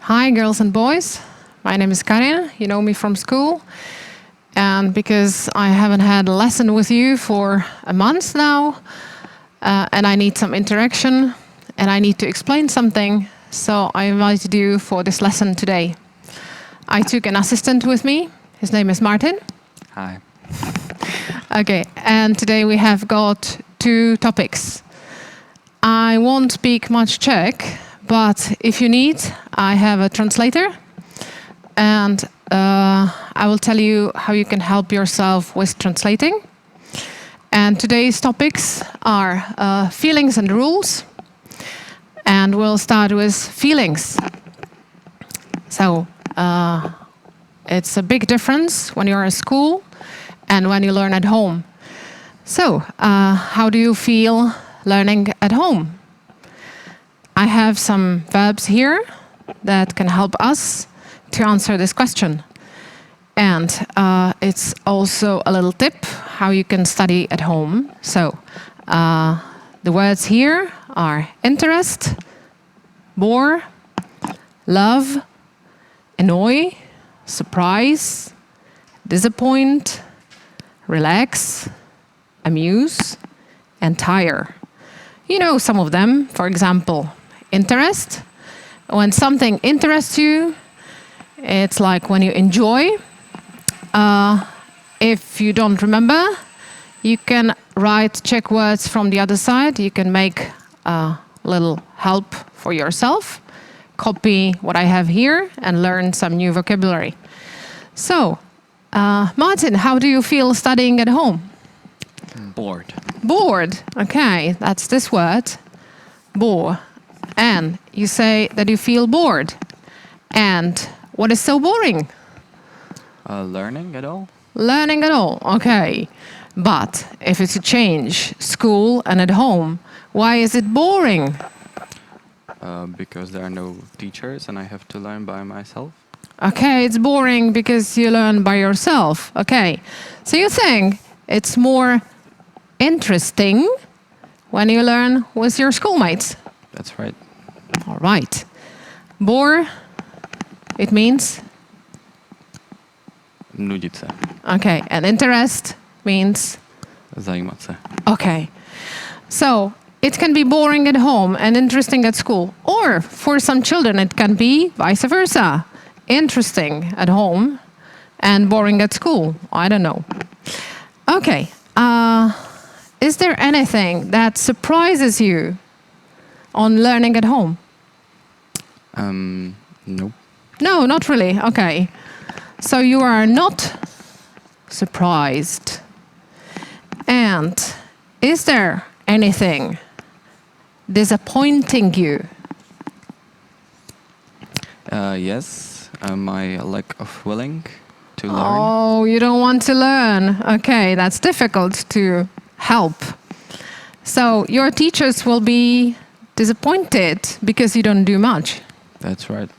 Hi, girls and boys. My name is Karin. You know me from school. And because I haven't had a lesson with you for a month now, and I need some interaction, and I need to explain something, so I invited you for this lesson today. I took an assistant with me. His name is Martin. Hi. Okay, and today we have got two topics. I won't speak much Czech, but if you need, I have a translator, and I will tell you how you can help yourself with translating. And today's topics are feelings and rules, and we'll start with feelings. So it's a big difference when you're at school and when you learn at home. So how do you feel learning at home? I have some verbs here that can help us to answer this question. And it's also a little tip how you can study at home. So the words here are interest, bore, love, annoy, surprise, disappoint, relax, amuse, and tire. You know some of them. For example, interest. When something interests you, it's like when you enjoy. If you don't remember, you can write Czech words from the other side. You can make a little help for yourself. Copy what I have here and learn some new vocabulary. So, Martin, how do you feel studying at home? Bored. Bored. Okay, that's this word. Bore. And you say that you feel bored. And what is so boring? Learning at all? Learning at all. Okay. But if it's a change, school and at home, why is it boring? Because there are no teachers and I have to learn by myself. Okay, it's boring because you learn by yourself. Okay. So you think it's more interesting when you learn with your schoolmates? That's right. All right. Bore, it means? Nudit se. Okay. And interest means? Zajímat se. Okay. So it can be boring at home and interesting at school. Or for some children, it can be vice versa. Interesting at home and boring at school. I don't know. Okay. Is there anything that surprises you on learning at home? Nope. No, not really. Okay. So you are not surprised. And is there anything disappointing you? Yes. My lack of willing to learn. Oh, you don't want to learn. Okay, that's difficult to help. So your teachers will be disappointed because you don't do much. That's right.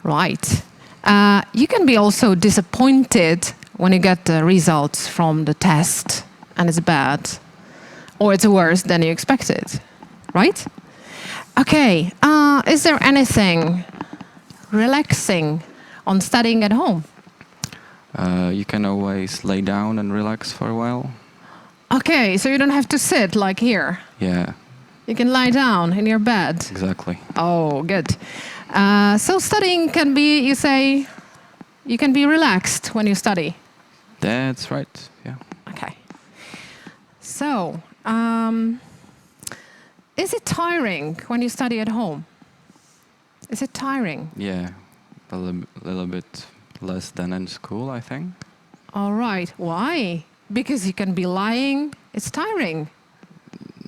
Right. You can be also disappointed when you get the results from the test and it's bad or it's worse than you expected, right? Okay, is there anything relaxing on studying at home? You can always lay down and relax for a while. Okay, so you don't have to sit like here. Yeah, You can lie down in your bed. exactly. Oh, good. So studying can be, you say, you can be relaxed when you study. That's right. Yeah. Okay. So, is it tiring when you study at home? Is it tiring? Yeah. A little bit less than in school, I think. All right. Why? Because you can be lying. It's tiring.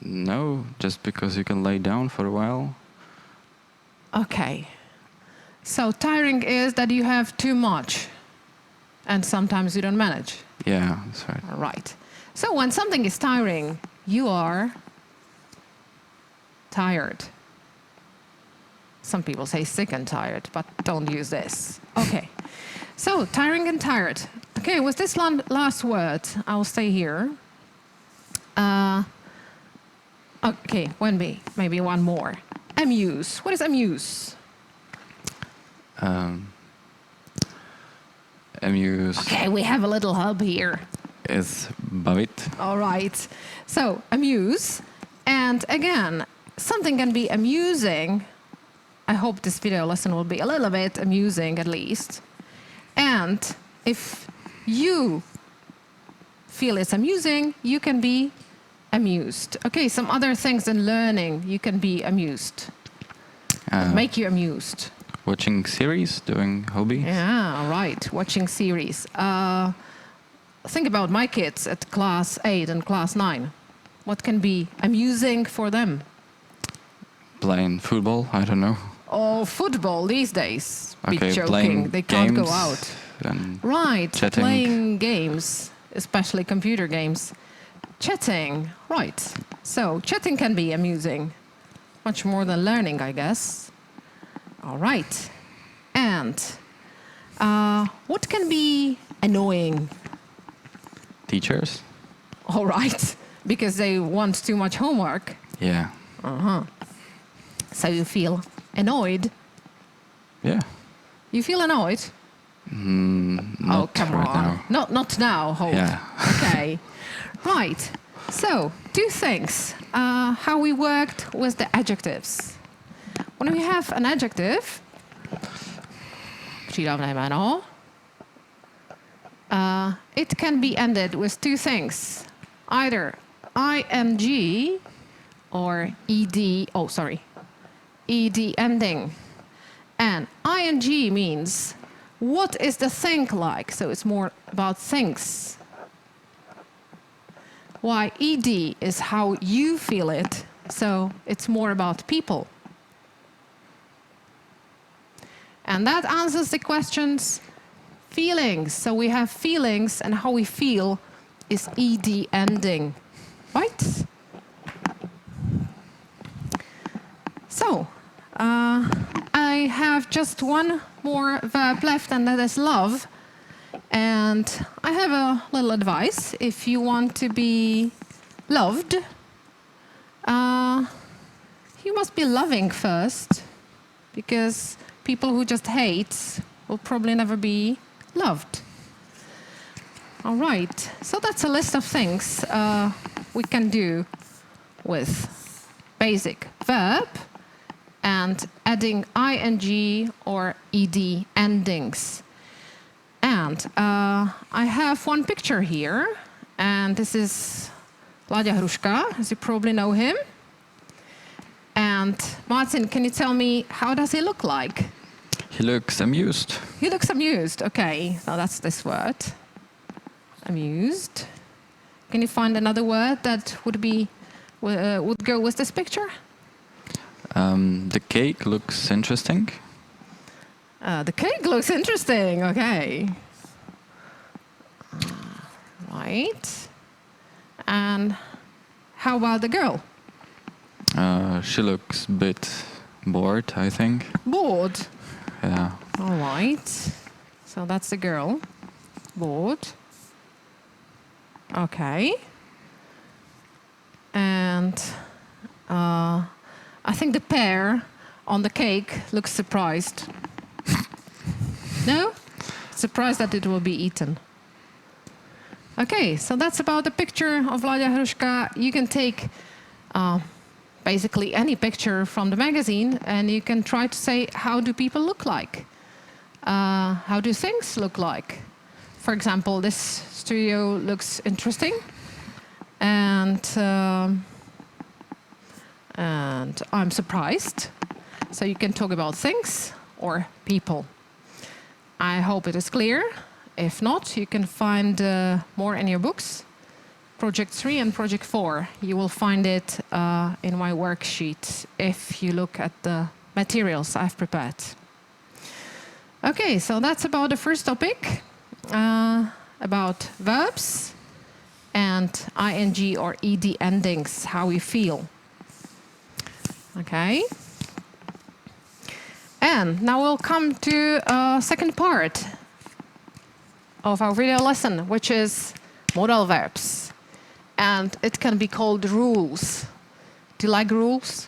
No, just because you can lay down for a while. Okay. So tiring is that you have too much and sometimes you don't manage. Yeah, that's right. All right. So when something is tiring, you are tired. Some people say sick and tired, but don't use this. Okay. So tiring and tired. Okay, with this last word, I'll stay here. Okay, maybe one more. Amuse. What is amuse? Amuse Okay, we have a little help here. is bavit. All right. So, amuse. And again, something can be amusing. I hope this video lesson will be a little bit amusing at least. And if you feel it's amusing, you can be amused. Okay, some other things in learning, you can be amused. Make you amused. Watching series, doing hobby. Yeah, right. Watching series. Think about my kids at class 8 and class 9. What can be amusing for them? Playing football, I don't know. Oh, football these days. Be Okay, joking. playing They can't go games out. and Right, chatting. playing games, especially computer games. Chatting, right. So, chatting can be amusing. Much more than learning, I guess. All right. And what can be annoying? Teachers. All right, because they want too much homework. Yeah. So you feel annoyed. Yeah. You feel annoyed? Not come right on. now. Not now, hope. Yeah. Okay. Right. So, 2 things. How we worked with the adjectives. When we have an adjective, přídavné jméno, it can be ended with 2 things. Either ing or ed ending. And ing means what is the thing like? So it's more about things. Why ed is how you feel it. So it's more about people. And that answers the questions feelings. So we have feelings, and how we feel is ed ending, right? So I have just one more verb left, and that is love. And I have a little advice. If you want to be loved, you must be loving first, because people who just hate will probably never be loved. All right, so that's a list of things we can do with basic verb and adding ing or ed endings. And I have one picture here, and this is Láďa Hruška, as you probably know him. And Martin, can you tell me, how does he look like? He looks amused. He looks amused. Okay, so that's this word. Amused. Can you find another word that would go with this picture? The cake looks interesting. The cake looks interesting. Okay. Right. And how about the girl? She looks a bit bored, I think. Bored. Yeah. All right. So that's the girl. Bored. Okay. And I think the pear on the cake looks surprised. No? Surprised that it will be eaten. Okay, so that's about the picture of Láďa Hruška. You can take basically any picture from the magazine, and you can try to say, how do people look like? How do things look like? For example, this studio looks interesting, and I'm surprised. So you can talk about things or people. I hope it is clear. If not, you can find more in your books. Project 3 and Project 4. You will find it in my worksheet if you look at the materials I've prepared. Okay, so that's about the first topic, about verbs and ing or ed endings, how we feel. Okay. And now we'll come to a second part of our video lesson, which is modal verbs. And it can be called rules. Do you like rules?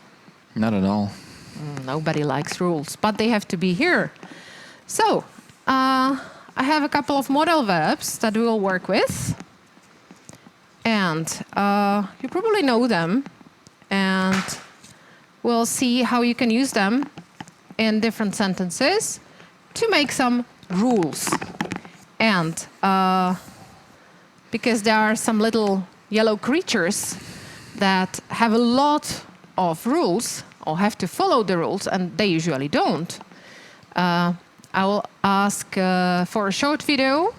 Not at all. Nobody likes rules, but they have to be here. So, I have a couple of modal verbs that we will work with. And you probably know them. And we'll see how you can use them in different sentences to make some rules. And because there are some little yellow creatures that have a lot of rules or have to follow the rules, and they usually don't, I will ask for a short video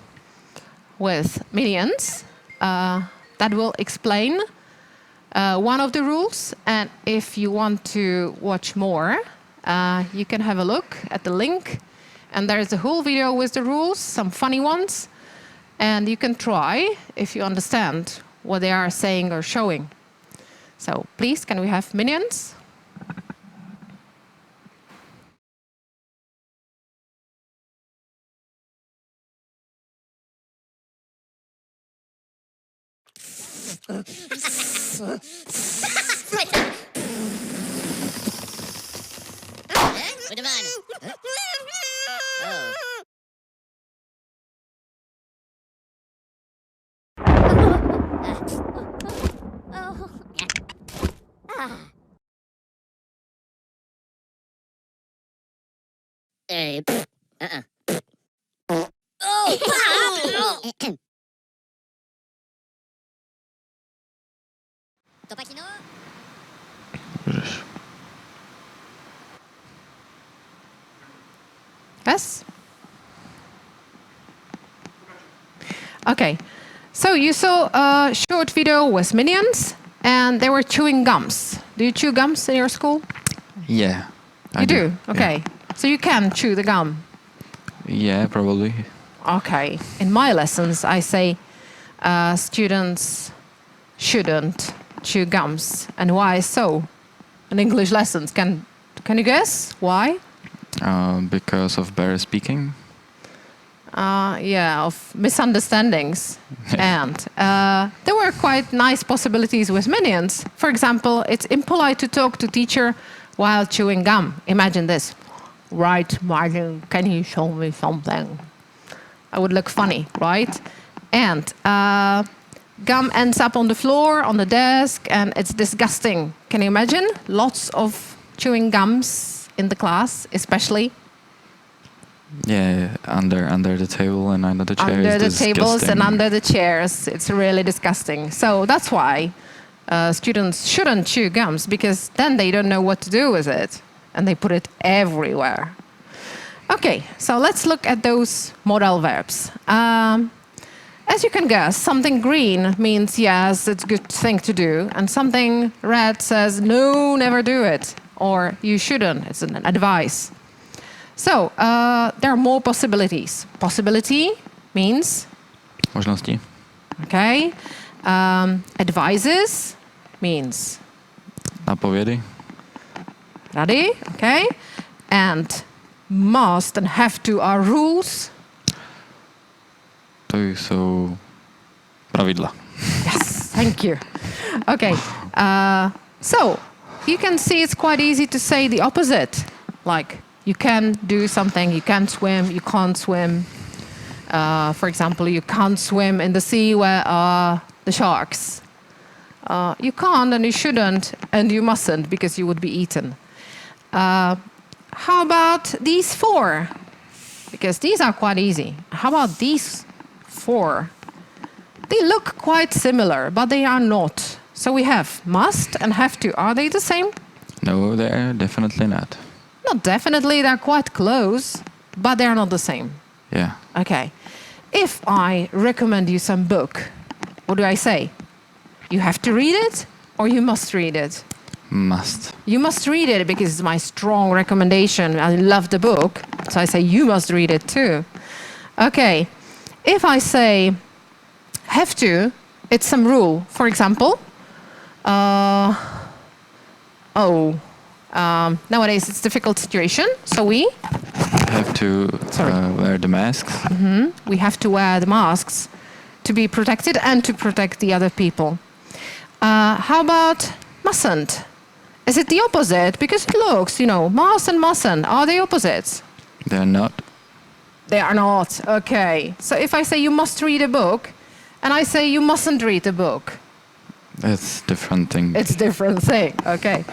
with minions that will explain one of the rules. And if you want to watch more, you can have a look at the link. And there's a whole video with the rules, some funny ones. And you can try if you understand what they are saying or showing. So please, can we have minions? Yes? Okay, so you saw a short video with minions, and they were chewing gums. Do you chew gums in your school? Yeah. You do? Okay. Yeah. So you can chew the gum? Yeah, probably. Okay. In my lessons, I say students shouldn't chew gums. And why so? In English lessons, can you guess why? Because of better speaking. Yeah, of misunderstandings. And there were quite nice possibilities with minions. For example, it's impolite to talk to teacher while chewing gum. Imagine this. Right, Martin, can you show me something? I would look funny, right? And gum ends up on the floor, on the desk, and it's disgusting. Can you imagine? Lots of chewing gums in the class, especially. Yeah, under the table and under the chairs. Under the tables and under the chairs. It's really disgusting. So that's why students shouldn't chew gums, because then they don't know what to do with it. And they put it everywhere. Okay, so let's look at those modal verbs. As you can guess, something green means yes, it's a good thing to do. And something red says no, never do it. Or you shouldn't, it's an advice. So, there are more possibilities. Possibility means? Možnosti. Okay. Advices means? Napovědy. Rady, okay. And must and have to are rules. To jsou pravidla. Yes, thank you. Okay. So, you can see it's quite easy to say the opposite. Like, you can do something, you can swim, you can't swim. For example, you can't swim in the sea where are the sharks. You can't and you shouldn't and you mustn't because you would be eaten. How about these four? Because these are quite easy. How about these four? They look quite similar, but they are not. So we have must and have to. Are they the same? No, they're definitely not. Not definitely, they're quite close, but they're not the same. Yeah. Okay. If I recommend you some book, what do I say? You have to read it or you must read it? Must. You must read it because it's my strong recommendation. I love the book, so I say you must read it too. Okay. If I say have to, it's some rule. For example, nowadays it's a difficult situation, so we have to wear the masks. Mm-hmm. We have to wear the masks to be protected and to protect the other people. How about mustn't? Is it the opposite? Because it looks, must and mustn't. Are they opposites? They're not. They are not. Okay. So if I say you must read a book, and I say you mustn't read a book, It's different thing. it's different thing. Okay.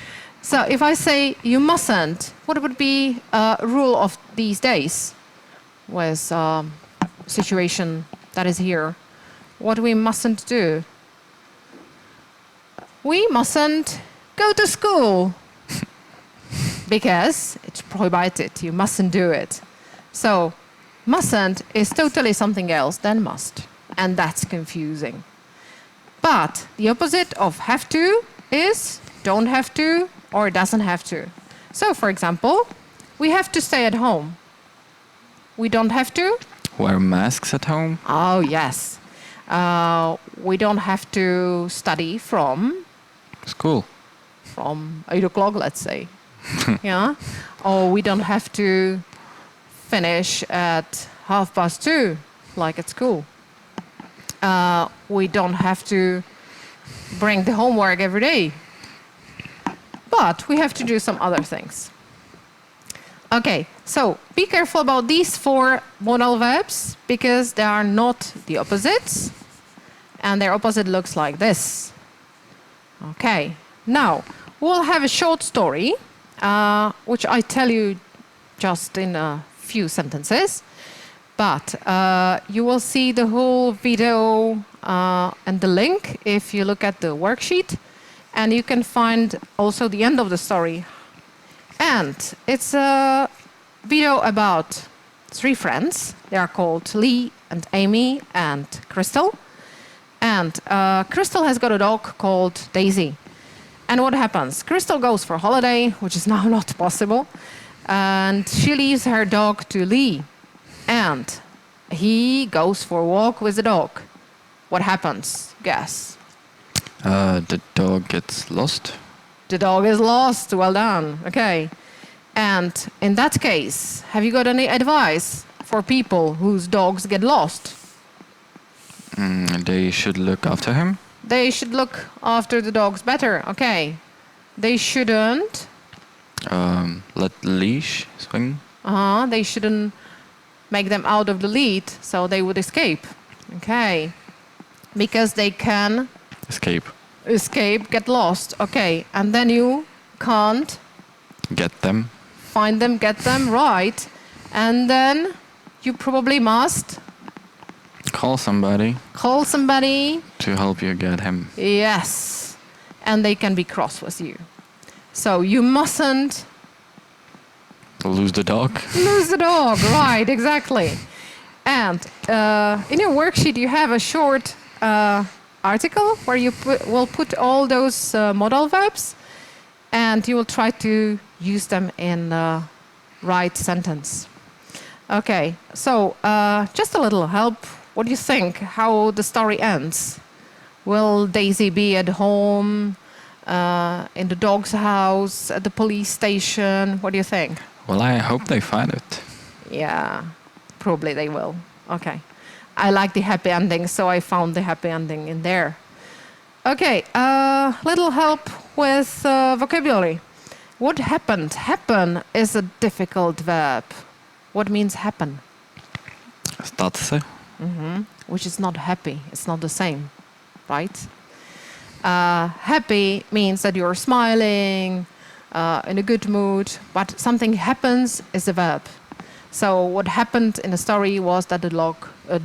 So if I say you mustn't, what would be a rule of these days with situation that is here? What we mustn't do? We mustn't go to school because it's prohibited. You mustn't do it. So mustn't is totally something else than must, and that's confusing. But the opposite of have to is don't have to or doesn't have to. So, for example, we have to stay at home. We don't have to. Wear masks at home. Oh, yes. We don't have to study from School. 8 o'clock, let's say. Yeah. Or we don't have to finish at 2:30, like at school. We don't have to bring the homework every day. But we have to do some other things. Okay, so be careful about these 4 modal verbs because they are not the opposites. And their opposite looks like this. Okay, now we'll have a short story, which I tell you just in a few sentences. But you will see the whole video and the link if you look at the worksheet. And you can find also the end of the story. And it's a video about 3 friends. They are called Lee and Amy and Crystal. And Crystal has got a dog called Daisy. And what happens? Crystal goes for holiday, which is now not possible. And she leaves her dog to Lee. And he goes for a walk with the dog. What happens? Guess. The dog gets lost. The dog is lost. Well done. Okay. And in that case, have you got any advice for people whose dogs get lost? They should look after him. They should look after the dogs better. Okay. They shouldn't. Let leash swing. They shouldn't make them out of the lead so they would escape. Okay. Because they can Escape. get lost. Okay. And then you can't Get them. find them, get them, right. And then you probably must Call somebody call somebody. to help you get him. Yes. And they can be cross with you. So you mustn't Lose the dog. lose the dog. Right, exactly. And in your worksheet, you have a short article where you will put all those modal verbs, and you will try to use them in the right sentence. Okay, so just a little help. What do you think? How the story ends? Will Daisy be at home, in the dog's house, at the police station? What do you think? Well, I hope they find it. Yeah, probably they will. Okay. I like the happy ending, so I found the happy ending in there. Okay, little help with vocabulary. What happened? Happen is a difficult verb. What means happen? Stát se. Which is not happy. It's not the same, right? Happy means that you're smiling, in a good mood, but something happens is a verb. So what happened in the story was that the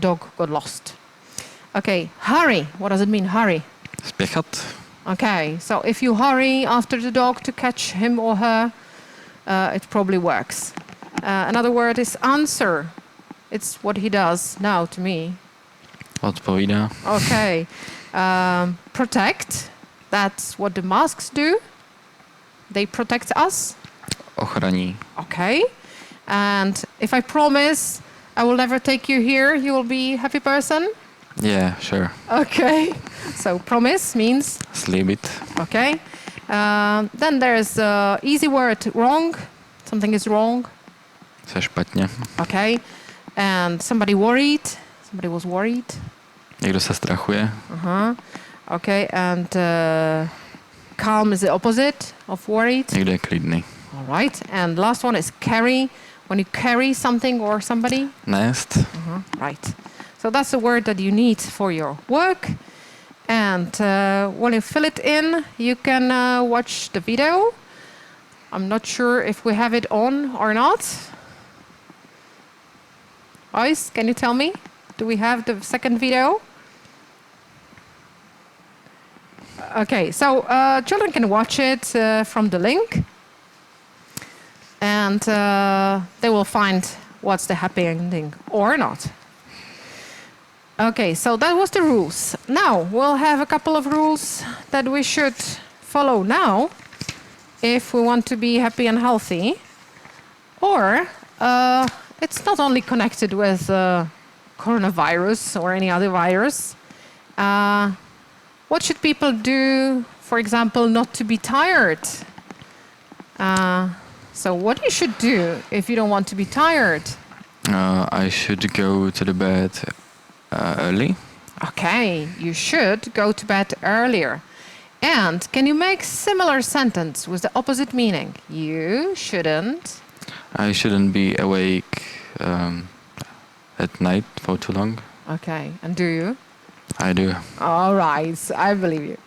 dog got lost. Okay, hurry. What does it mean, hurry? Spěchat. Okay, so if you hurry after the dog to catch him or her, it probably works. Another word is answer. It's what he does now to me. Odpovídá. Okay. Protect. That's what the masks do. They protect us. Ochraní. Okay. And if I promise I will never take you here, you will be a happy person? Yeah, sure. Okay. So promise means? Slíbit. Okay. Then there's easy word, wrong. Something is wrong. Se špatně. Okay. And somebody worried. Somebody was worried. Někdo se strachuje. Okay. And calm is the opposite of worried. Někdo je klidný. All right. And last one is carry, When you carry something or somebody? Nést. Right. So that's the word that you need for your work. And when you fill it in, you can watch the video. I'm not sure if we have it on or not. Boys, can you tell me? Do we have the second video? Okay, so children can watch it from the link. And they will find what's the happy ending or not. Okay, so that was the rules. Now, we'll have a couple of rules that we should follow now if we want to be happy and healthy. Or it's not only connected with coronavirus or any other virus. What should people do, for example, not to be tired? So what you should do if you don't want to be tired? I should go to the bed early. Okay, you should go to bed earlier. And can you make similar sentence with the opposite meaning? You shouldn't. I shouldn't be awake at night for too long. Okay, and do you? I do. All right, I believe you.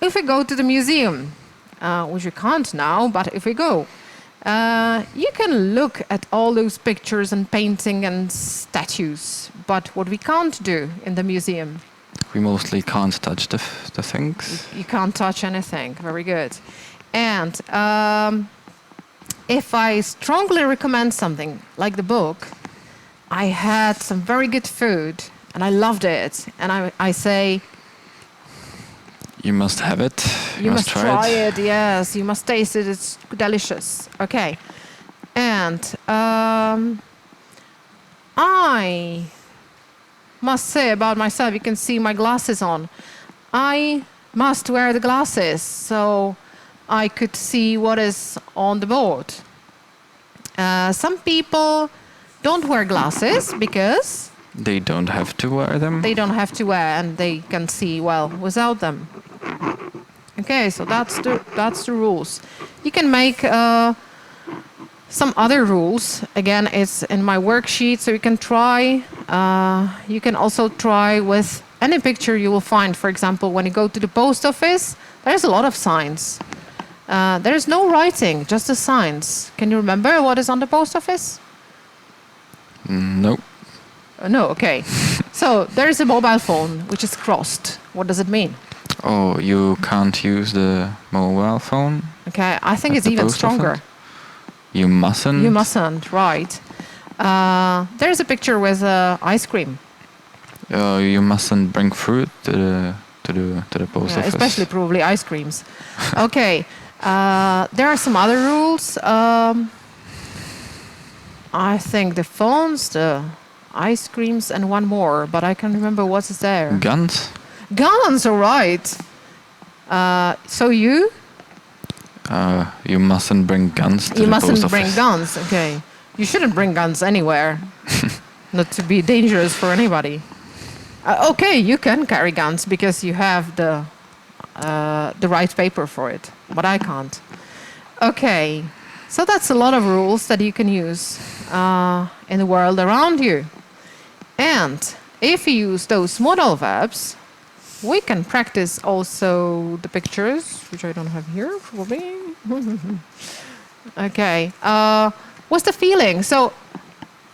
If we go to the museum, which we can't now, but if we go, you can look at all those pictures and painting and statues. But what we can't do in the museum? We mostly can't touch the things. You can't touch anything. Very good. And if I strongly recommend something, like the book, I had some very good food and I loved it. And I say, you must have it. You must try it. Yes, you must taste it. It's delicious. Okay. And I must say about myself, you can see my glasses on. I must wear the glasses so I could see what is on the board. Some people don't wear glasses because they don't have to wear them. They don't have to wear, and they can see well without them. Okay, so that's the rules. You can make some other rules. Again, it's in my worksheet, so you can try. You can also try with any picture you will find. For example, when you go to the post office, there's a lot of signs. There is no writing, just the signs. Can you remember what is on the post office? No. No, okay. So there is a mobile phone which is crossed. What does it mean? Oh, you can't use the mobile phone? Okay, I think it's even stronger. You mustn't? You mustn't, right. There's a picture with ice cream. You mustn't bring fruit to the post office. Especially probably ice creams. Okay, there are some other rules. I think the phones, the ice creams, and one more, but I can't remember what is there. Guns? Guns, all right. So you? You mustn't bring guns to the post office. You mustn't bring guns, okay. You shouldn't bring guns anywhere. Not to be dangerous for anybody. Okay, you can carry guns because you have the right paper for it, but I can't. Okay, so that's a lot of rules that you can use in the world around you. And if you use those modal verbs, we can practice also the pictures, which I don't have here for me. Okay, what's the feeling? So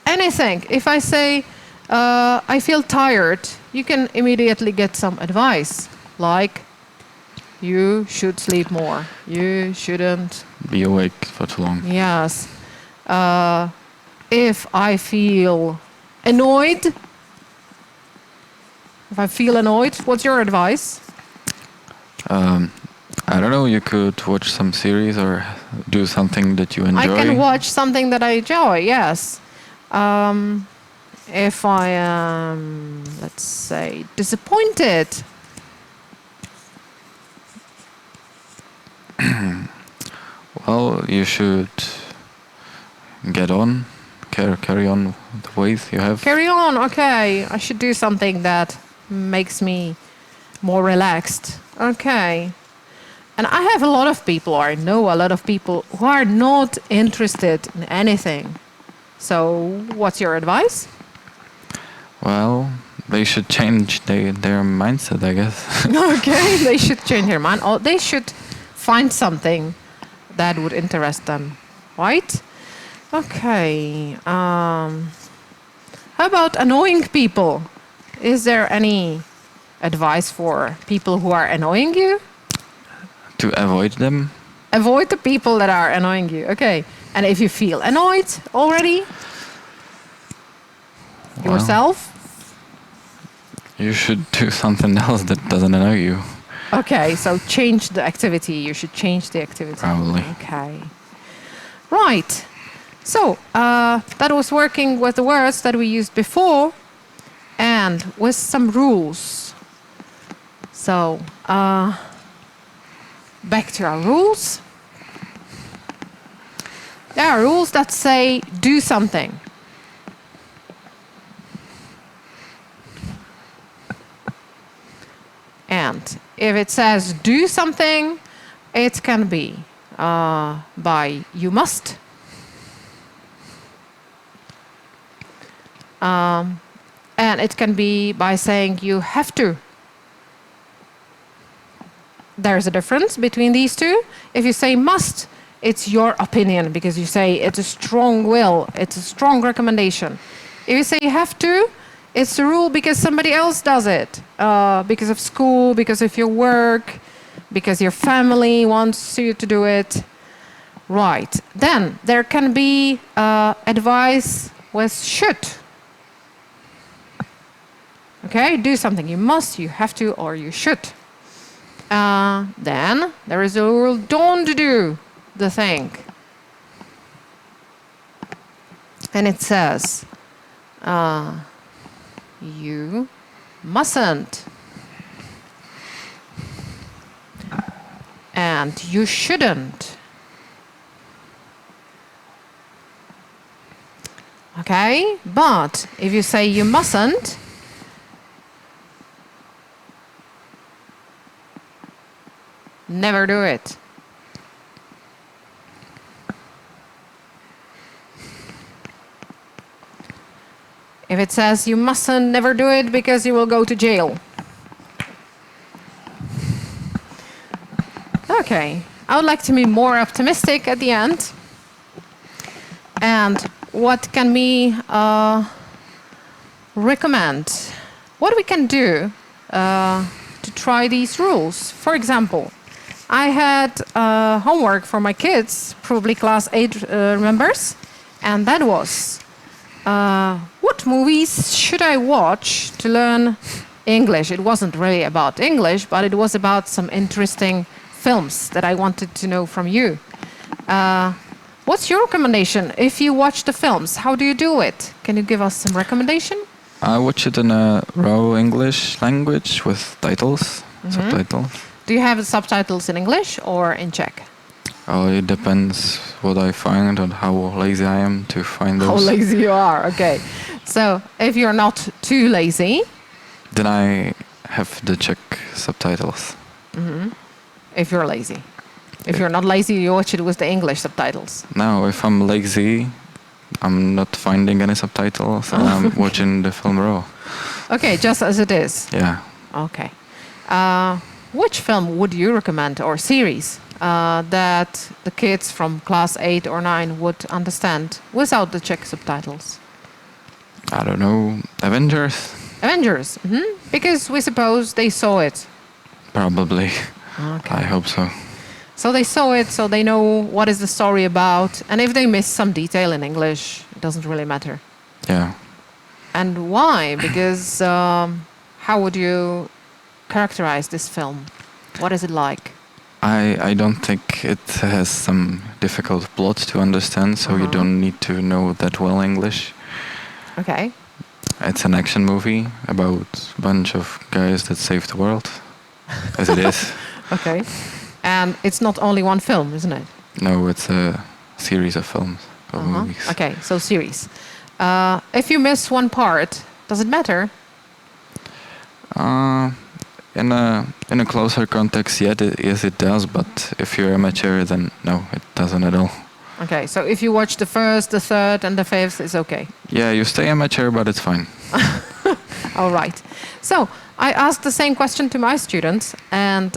anything, if I say, I feel tired, you can immediately get some advice, like, you should sleep more. You shouldn't be awake for too long. Yes. If I feel annoyed, what's your advice? I don't know, you could watch some series or do something that you enjoy. I can watch something that I enjoy, yes. If I am, let's say, disappointed. Well, you should get on, carry on the ways you have. Carry on, okay. I should do something that makes me more relaxed. Okay. And I have a lot of people, or I know a lot of people, who are not interested in anything. So what's your advice? Well, they should change their mindset, I guess. Okay, they should change their mind. Or they should find something that would interest them, right? Okay. How about annoying people? Is there any advice for people who are annoying you? To avoid them? Avoid the people that are annoying you. Okay. And if you feel annoyed already yourself? You should do something else that doesn't annoy you. Okay, so change the activity. You should change the activity. Probably. Okay. Right. So that was working with the words that we used before and with some rules. So back to our rules. There are rules that say do something. And if it says do something, it can be by you must. And it can be by saying you have to. There's a difference between these two. If you say must, it's your opinion because you say it's a strong will, it's a strong recommendation. If you say you have to, it's a rule because somebody else does it. Because of school, because of your work, because your family wants you to do it. Right. Then there can be advice with should. Okay, do something. You must, you have to, or you should. Then there is a rule, don't do the thing. And it says, you mustn't. And you shouldn't. Okay, but if you say you mustn't, never do it. If it says you mustn't never do it because you will go to jail. Okay, I would like to be more optimistic at the end. And what can we recommend? What we can do to try these rules? For example, I had homework for my kids, probably class 8 members, and that was what movies should I watch to learn English? It wasn't really about English, but it was about some interesting films that I wanted to know from you. What's your recommendation? If you watch the films, how do you do it? Can you give us some recommendation? I watch it in a raw English language with titles, subtitles. Do you have the subtitles in English or in Czech? Oh, it depends what I find and how lazy I am to find those. How lazy you are, okay. So if you're not too lazy, then I have the Czech subtitles. if you're lazy. If you're not lazy, you watch it with the English subtitles. Now, if I'm lazy, I'm not finding any subtitles and I'm watching the film raw. Okay, just as it is. Yeah. Okay. Which film would you recommend or series that the kids from class 8 or 9 would understand without the Czech subtitles? I don't know. Avengers? Avengers. Because we suppose they saw it. Probably. Okay. I hope so. So they saw it, so they know what is the story about. And if they miss some detail in English, it doesn't really matter. Yeah. And why? Because how would you characterize this film? What is it like? I don't think it has some difficult plot to understand, so you don't need to know that well English. Okay. It's an action movie about a bunch of guys that save the world, as it is. Okay. And it's not only one film, isn't it? No, it's a series of films, of movies. Okay, so series. If you miss one part, does it matter? In a closer context, yes, it does. But if you're amateur, then no, it doesn't at all. Okay, so if you watch the first, the third, and the fifth, it's okay. Yeah, you stay amateur, but it's fine. All right. So I asked the same question to my students, and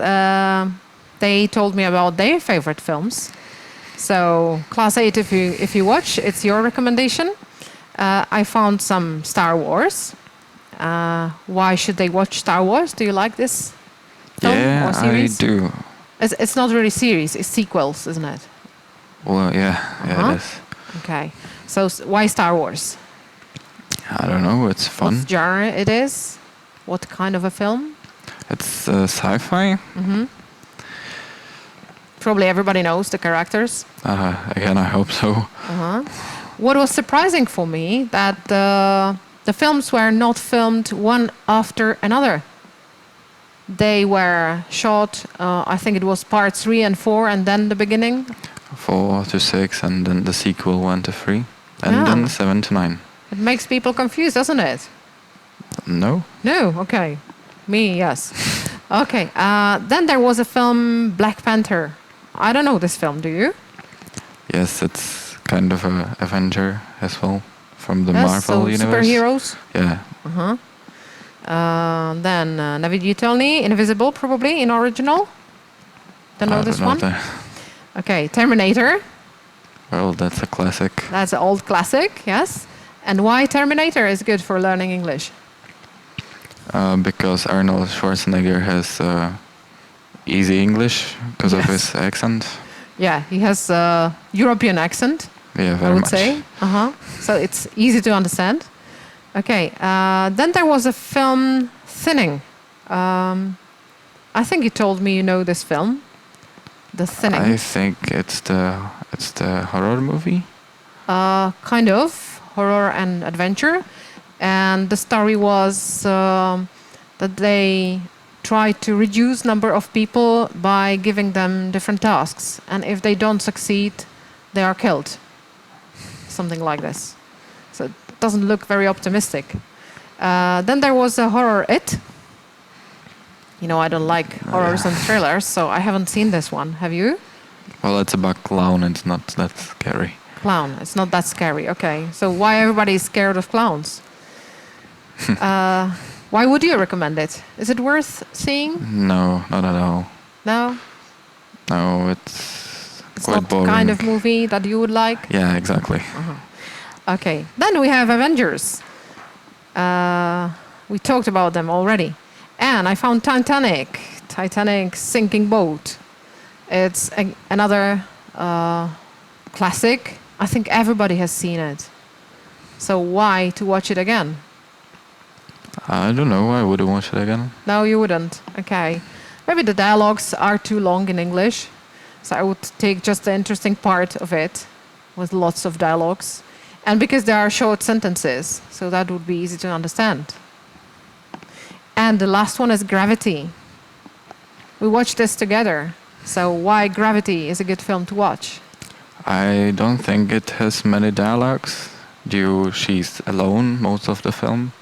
they told me about their favorite films. So class 8, if you watch, it's your recommendation. I found some Star Wars. Why should they watch Star Wars? Do you like this film or series? I do. It's not really series, it's sequels, isn't it? Well, yeah, it is. Okay. So why Star Wars? I don't know, it's fun. What genre it is? What kind of a film? It's sci-fi. Probably everybody knows the characters. Again, I hope so. What was surprising for me that the films were not filmed one after another. They were shot, I think it was part 3 and 4, and then the beginning. 4 to 6, and then the sequel 1 to 3, and then 7 to 9. It makes people confused, doesn't it? No? No, okay. Me, yes. Okay, then there was a film, Black Panther. I don't know this film, do you? Yes, it's kind of a Avenger as well, from the Marvel universe. Superheroes? Yeah. Then Neviditelný, Invisible, probably, in original. Don't know this one? Okay, Terminator. Well, that's a classic. That's an old classic, yes. And why Terminator is good for learning English? Because Arnold Schwarzenegger has easy English because of his accent. Yeah, he has a European accent, yeah, very I would much. say. So it's easy to understand. Okay, then there was a film, Thinning. I think you told me you know this film. The Thinning. I think it's the horror movie. Kind of horror and adventure, and the story was that they tried to reduce number of people by giving them different tasks, and if they don't succeed, they are killed. Something like this. So it doesn't look very optimistic. Then there was a horror, It. You know, I don't like horrors and thrillers, so I haven't seen this one. Have you? Well, it's about clown. It's not that scary. Clown. It's not that scary. Okay. So why everybody is scared of clowns? Why would you recommend it? Is it worth seeing? No, not at all. No? No, it's quite not boring. The kind of movie that you would like? Yeah, exactly. Okay. Then we have Avengers. We talked about them already. And I found Titanic. Titanic sinking boat. It's another classic. I think everybody has seen it. So why to watch it again? I don't know. I wouldn't watch it again. No, you wouldn't. Okay. Maybe the dialogues are too long in English. So I would take just the interesting part of it with lots of dialogues. And because there are short sentences, so that would be easy to understand. And the last one is Gravity. We watched this together. So why Gravity is a good film to watch? I don't think it has many dialogues. She's alone most of the film.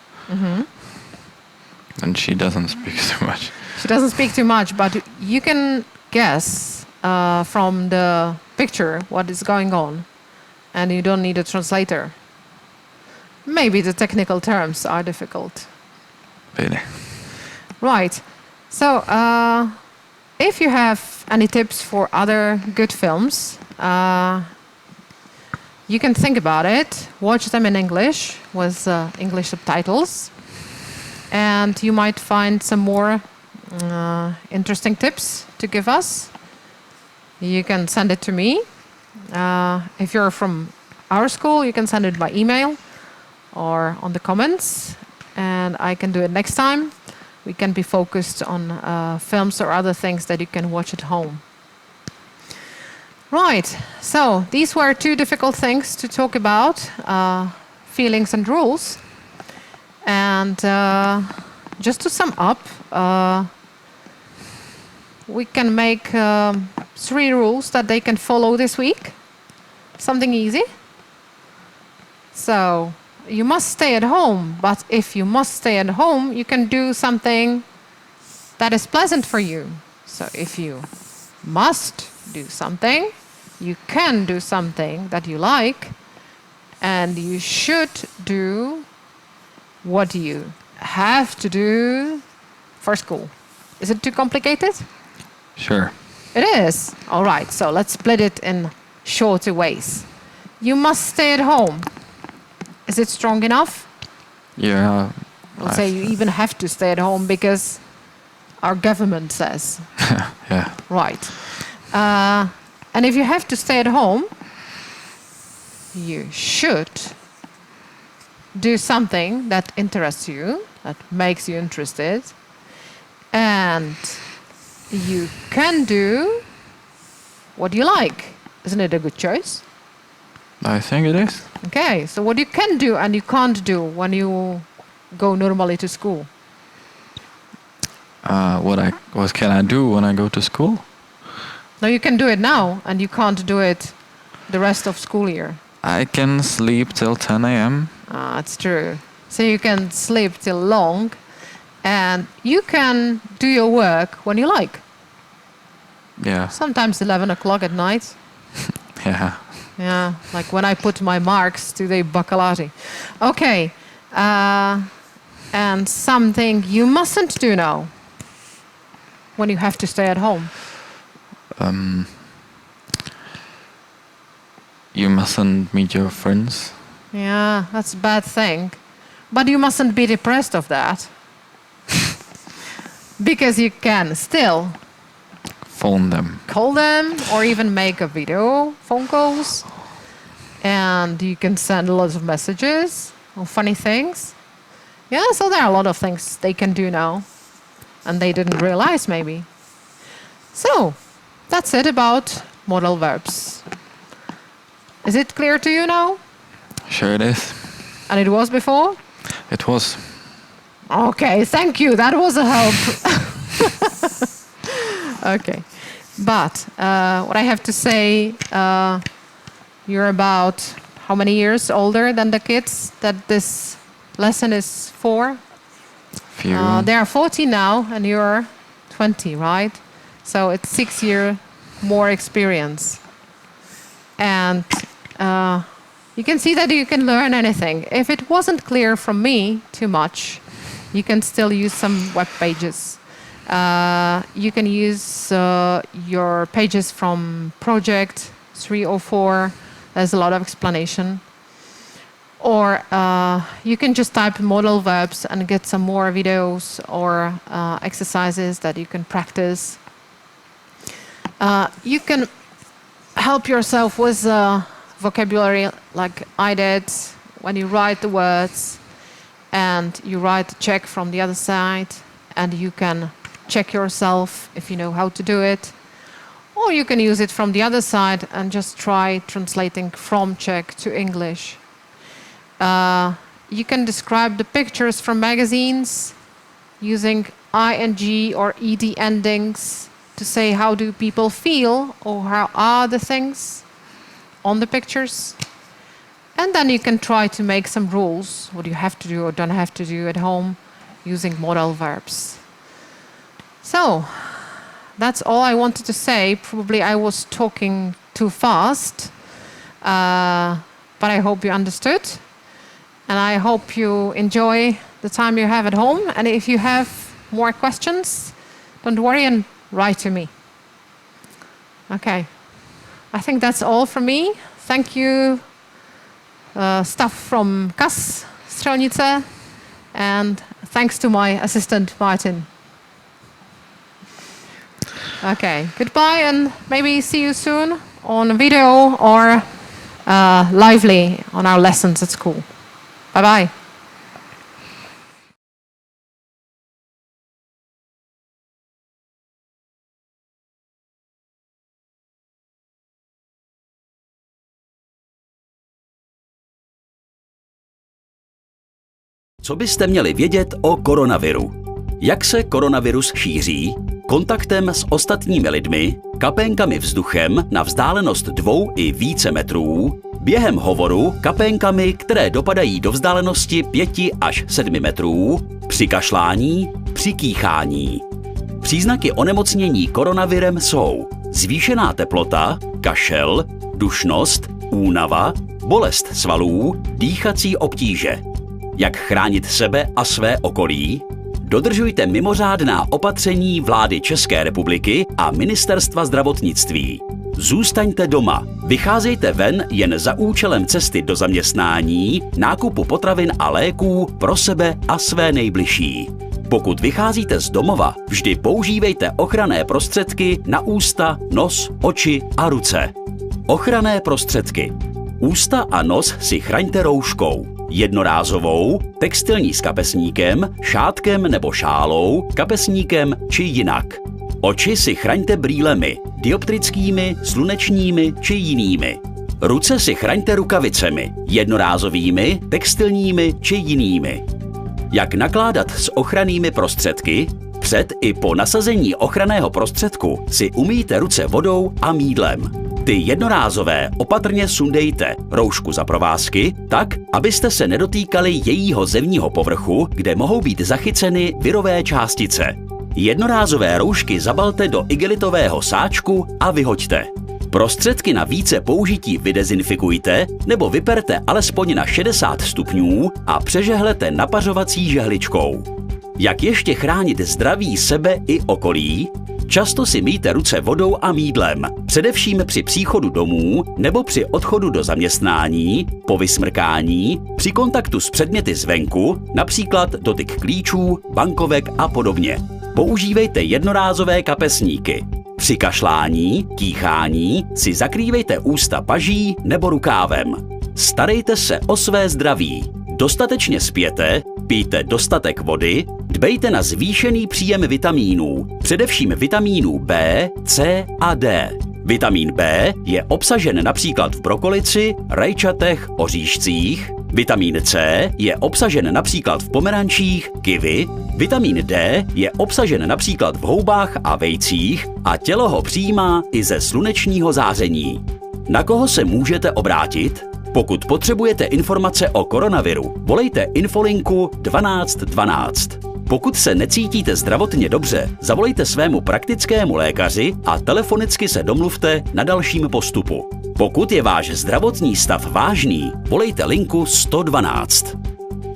And she doesn't speak too much. She doesn't speak too much, but you can guess from the picture what is going on. And you don't need a translator. Maybe the technical terms are difficult. Really? Right. So, if you have any tips for other good films, you can think about it, watch them in English with English subtitles, and you might find some more interesting tips to give us. You can send it to me. If you're from our school, you can send it by email or on the comments, and I can do it next time. We can be focused on films or other things that you can watch at home. Right, so these were 2 difficult things to talk about, feelings and rules. And just to sum up, we can make 3 rules that they can follow this week. Something easy. So, you must stay at home, but if you must stay at home, you can do something that is pleasant for you. So if you must do something, you can do something that you like, and you should do what you have to do for school. Is it too complicated? Sure. It is. All right, so let's split it in shorter ways. You must stay at home. Is it strong enough? Yeah. I'll say you even have to stay at home because our government says. Yeah. Right. And if you have to stay at home, you should do something that interests you, that makes you interested. And you can do what you like. Isn't it a good choice? I think it is. Okay, so what you can do and you can't do when you go normally to school? What can I do when I go to school? No, you can do it now and you can't do it the rest of school year. I can sleep till 10 a.m. That's true. So you can sleep till long and you can do your work when you like. Yeah. Sometimes 11 o'clock at night. Yeah. Yeah, like when I put my marks to the baccalaureate. Okay, and something you mustn't do now when you have to stay at home. You mustn't meet your friends. Yeah, that's a bad thing. But you mustn't be depressed of that. Because you can still Phone them. call them or even make a video phone calls. And you can send a lot of messages or funny things. Yeah, so there are a lot of things they can do now. And they didn't realize maybe. So, that's it about modal verbs. Is it clear to you now? Sure it is. And it was before? It was. Okay, thank you. That was a help. Okay. But what I have to say, you're about how many years older than the kids that this lesson is for? Few. They are 14 now and you're 20, right? So it's 6 years more experience. And you can see that you can learn anything. If it wasn't clear from me too much, you can still use some web pages. You can use your pages from project 3 or 4. There's a lot of explanation. Or you can just type modal verbs and get some more videos or exercises that you can practice. You can help yourself with vocabulary like I did when you write the words and you write the check from the other side and you can check yourself if you know how to do it. Or you can use it from the other side and just try translating from Czech to English. You can describe the pictures from magazines using ing or ed endings to say how do people feel or how are the things on the pictures. And then you can try to make some rules, what you have to do or don't have to do at home using modal verbs. So, that's all I wanted to say. Probably I was talking too fast, but I hope you understood. And I hope you enjoy the time you have at home. And if you have more questions, don't worry and write to me. Okay. I think that's all from me. Thank you, staff from KAS Střelnice, and thanks to my assistant, Martin. Okay, goodbye and maybe see you soon on video or lively on our lessons at school. Bye-bye. Co byste měli vědět o koronaviru? Jak se koronavirus šíří? Kontaktem s ostatními lidmi, kapénkami vzduchem na vzdálenost 2 i více metrů, během hovoru kapénkami, které dopadají do vzdálenosti 5 až 7 metrů, při kašlání, při kýchání. Příznaky onemocnění koronavirem jsou zvýšená teplota, kašel, dušnost, únava, bolest svalů, dýchací obtíže. Jak chránit sebe a své okolí? Dodržujte mimořádná opatření vlády České republiky a Ministerstva zdravotnictví. Zůstaňte doma. Vycházejte ven jen za účelem cesty do zaměstnání, nákupu potravin a léků pro sebe a své nejbližší. Pokud vycházíte z domova, vždy používejte ochranné prostředky na ústa, nos, oči a ruce. Ochranné prostředky. Ústa a nos si chraňte rouškou. Jednorázovou, textilní s kapesníkem, šátkem nebo šálou, kapesníkem či jinak. Oči si chraňte brýlemi, dioptrickými, slunečními či jinými. Ruce si chraňte rukavicemi, jednorázovými, textilními či jinými. Jak nakládat s ochrannými prostředky? Před i po nasazení ochranného prostředku si umýjte ruce vodou a mýdlem. Ty jednorázové opatrně sundejte, roušku za provázky, tak, abyste se nedotýkali jejího zevního povrchu, kde mohou být zachyceny virové částice. Jednorázové roušky zabalte do igelitového sáčku a vyhoďte. Prostředky na více použití vydezinfikujte nebo vyperte alespoň na 60 stupňů a přežehlete napařovací žehličkou. Jak ještě chránit zdraví sebe i okolí? Často si myjte ruce vodou a mýdlem, především při příchodu domů nebo při odchodu do zaměstnání, po vysmrkání, při kontaktu s předměty zvenku, například dotyk klíčů, bankovek a podobně. Používejte jednorázové kapesníky. Při kašlání, kýchání si zakrývejte ústa paží nebo rukávem. Starejte se o své zdraví. Dostatečně spěte, pijte dostatek vody, dbejte na zvýšený příjem vitamínů, především vitamínů B, C a D. Vitamin B je obsažen například v brokolici, rajčatech, oříšcích. Vitamin C je obsažen například v pomerančích, kiwi. Vitamin D je obsažen například v houbách a vejcích a tělo ho přijímá i ze slunečního záření. Na koho se můžete obrátit? Pokud potřebujete informace o koronaviru, volejte infolinku 1212. Pokud se necítíte zdravotně dobře, zavolejte svému praktickému lékaři a telefonicky se domluvte na dalším postupu. Pokud je váš zdravotní stav vážný, volejte linku 112.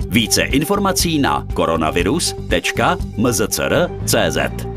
Více informací na koronavirus.mzcr.cz